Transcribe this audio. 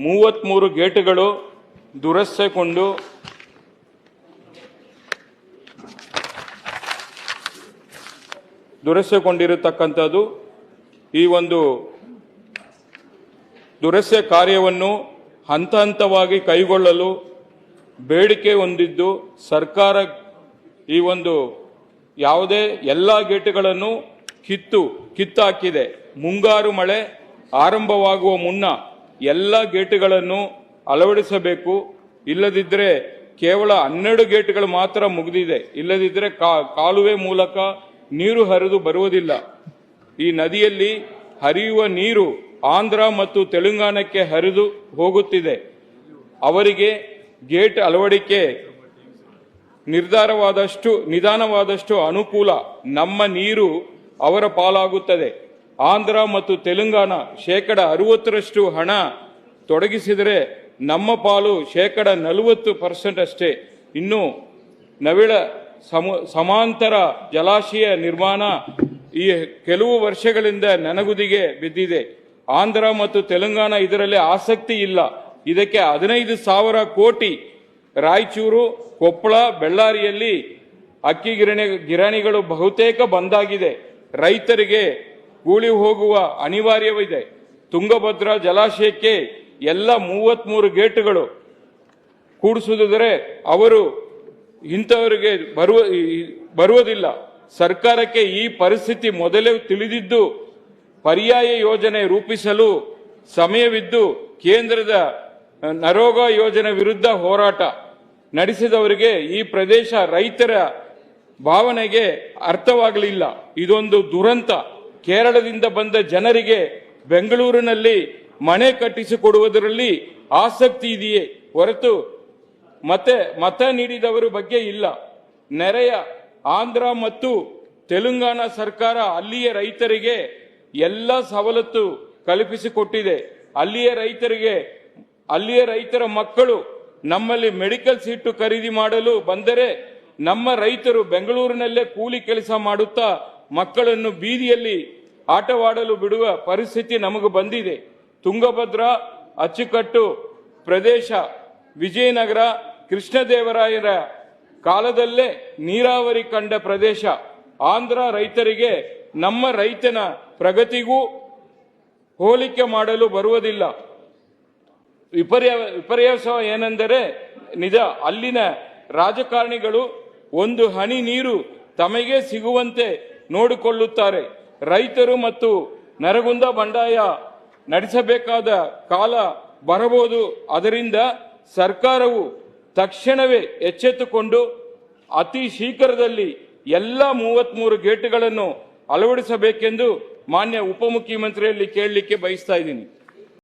33 ಗೇಟ್ಗಳು ದುರಸ್ತಿಗೊಂಡಿರತಕ್ಕಂಥದ್ದು. ಈ ಒಂದು ದುರಸ್ತಿ ಕಾರ್ಯವನ್ನು ಹಂತ ಹಂತವಾಗಿ ಕೈಗೊಳ್ಳಲು ಬೇಡಿಕೆ ಹೊಂದಿದ್ದು ಸರ್ಕಾರ ಈ ಒಂದು ಯಾವುದೇ ಎಲ್ಲ ಗೇಟ್ಗಳನ್ನು ಕಿತ್ತಾಕಿದೆ. ಮುಂಗಾರು ಮಳೆ ಆರಂಭವಾಗುವ ಮುನ್ನ ಎಲ್ಲ ಗೇಟ್ಗಳನ್ನು ಅಳವಡಿಸಬೇಕು. ಇಲ್ಲದಿದ್ದರೆ ಕೇವಲ 12 ಗೇಟ್ಗಳು ಮಾತ್ರ ಮುಗಿದಿದೆ. ಇಲ್ಲದಿದ್ದರೆ ಕಾಲುವೆ ಮೂಲಕ ನೀರು ಹರಿದು ಬರುವುದಿಲ್ಲ. ಈ ನದಿಯಲ್ಲಿ ಹರಿಯುವ ನೀರು ಆಂಧ್ರ ಮತ್ತು ತೆಲಂಗಾಣಕ್ಕೆ ಹರಿದು ಹೋಗುತ್ತಿದೆ. ಅವರಿಗೆ ಗೇಟ್ ಅಳವಡಿಕೆ ನಿಧಾನವಾದಷ್ಟು ಅನುಕೂಲ. ನಮ್ಮ ನೀರು ಅವರ ಪಾಲಾಗುತ್ತದೆ. ಆಂಧ್ರ ಮತ್ತು ತೆಲಂಗಾಣ 60% ಹಣ ತೊಡಗಿಸಿದರೆ ನಮ್ಮ ಪಾಲು 40% ಅಷ್ಟೇ. ಇನ್ನು ನವಿಳ ಸಮಾಂತರ ಜಲಾಶಯ ನಿರ್ಮಾಣ ಈ ಕೆಲವು ವರ್ಷಗಳಿಂದ ನೆನಗುದಿಗೆ ಬಿದ್ದಿದೆ. ಆಂಧ್ರ ಮತ್ತು ತೆಲಂಗಾಣ ಇದರಲ್ಲಿ ಆಸಕ್ತಿ ಇಲ್ಲ. ಇದಕ್ಕೆ 15,000 ಕೋಟಿ ರಾಯಚೂರು, ಕೊಪ್ಪಳ, ಬಳ್ಳಾರಿಯಲ್ಲಿ ಅಕ್ಕಿ ಗಿರಣಿಗಳು ಬಹುತೇಕ ಬಂದಾಗಿದೆ. ರೈತರಿಗೆ ಕೂಲಿ ಹೋಗುವ ಅನಿವಾರ್ಯವಿದೆ. ತುಂಗಭದ್ರಾ ಜಲಾಶಯಕ್ಕೆ ಎಲ್ಲ 33 ಗೇಟ್ಗಳು ಕೂಡಿಸುವುದಾದರೆ ಅವರು ಇಂಥವರಿಗೆ ಬರುವುದಿಲ್ಲ. ಸರ್ಕಾರಕ್ಕೆ ಈ ಪರಿಸ್ಥಿತಿ ಮೊದಲೇ ತಿಳಿದಿದ್ದು ಪರ್ಯಾಯ ಯೋಜನೆ ರೂಪಿಸಲು ಸಮಯವಿದ್ದು ಕೇಂದ್ರದ ನರೇಗಾ ಯೋಜನೆ ವಿರುದ್ಧ ಹೋರಾಟ ನಡೆಸಿದವರಿಗೆ ಈ ಪ್ರದೇಶ ರೈತರ ಭಾವನೆಗೆ ಅರ್ಥವಾಗಲಿಲ್ಲ. ಇದೊಂದು ದುರಂತ. ಕೇರಳದಿಂದ ಬಂದ ಜನರಿಗೆ ಬೆಂಗಳೂರಿನಲ್ಲಿ ಮನೆ ಕಟ್ಟಿಸಿಕೊಡುವುದರಲ್ಲಿ ಆಸಕ್ತಿ ಇದೆಯೇ ಹೊರತು ಮತ ನೀಡಿದವರ ಬಗ್ಗೆ ಇಲ್ಲ. ನೆರೆಯ ಆಂಧ್ರ ಮತ್ತು ತೆಲಂಗಾಣ ಸರ್ಕಾರ ಅಲ್ಲಿಯ ರೈತರಿಗೆ ಎಲ್ಲ ಸವಲತ್ತು ಕಲ್ಪಿಸಿಕೊಟ್ಟಿದೆ. ಅಲ್ಲಿಯ ರೈತರ ಮಕ್ಕಳು ನಮ್ಮಲ್ಲಿ ಮೆಡಿಕಲ್ ಸೀಟು ಖರೀದಿ ಮಾಡಲು ಬಂದರೆ ನಮ್ಮ ರೈತರು ಬೆಂಗಳೂರಿನಲ್ಲೇ ಕೂಲಿ ಕೆಲಸ ಮಾಡುತ್ತಾ ಮಕ್ಕಳನ್ನು ಬೀದಿಯಲ್ಲಿ ಆಟವಾಡಲು ಬಿಡುವ ಪರಿಸ್ಥಿತಿ ನಮಗೆ ಬಂದಿದೆ. ತುಂಗಭದ್ರಾ ಅಚ್ಚುಕಟ್ಟು ಪ್ರದೇಶ ವಿಜಯನಗರ ಕೃಷ್ಣದೇವರಾಯರ ಕಾಲದಲ್ಲೇ ನೀರಾವರಿ ಕಂಡ ಪ್ರದೇಶ. ಆಂಧ್ರ ರೈತರಿಗೆ ನಮ್ಮ ರೈತನ ಪ್ರಗತಿಗೂ ಹೋಲಿಕೆ ಮಾಡಲು ಬರುವುದಿಲ್ಲ. ವಿಪರ್ಯಾಸ ಏನೆಂದರೆ ನಿಜ, ಅಲ್ಲಿನ ರಾಜಕಾರಣಿಗಳು ಒಂದು ಹನಿ ನೀರು ತಮಗೆ ಸಿಗುವಂತೆ ನೋಡಿಕೊಳ್ಳುತ್ತಾರೆ. ರೈತರು ಮತ್ತು ನರಗುಂದ ಬಂಡಾಯ ನಡೆಸಬೇಕಾದ ಕಾಲ ಬರಬಹುದು. ಅದರಿಂದ ಸರ್ಕಾರವು ತಕ್ಷಣವೇ ಎಚ್ಚೆತ್ತುಕೊಂಡು ಅತಿ ಶೀಘ್ರದಲ್ಲಿ ಎಲ್ಲ 33 ಗೇಟ್ಗಳನ್ನು ಅಳವಡಿಸಬೇಕೆಂದು ಮಾನ್ಯ ಉಪಮುಖ್ಯಮಂತ್ರಿಯಲ್ಲಿ ಕೇಳಲಿಕ್ಕೆ ಬಯಸ್ತಾ ಇದ್ದೀನಿ.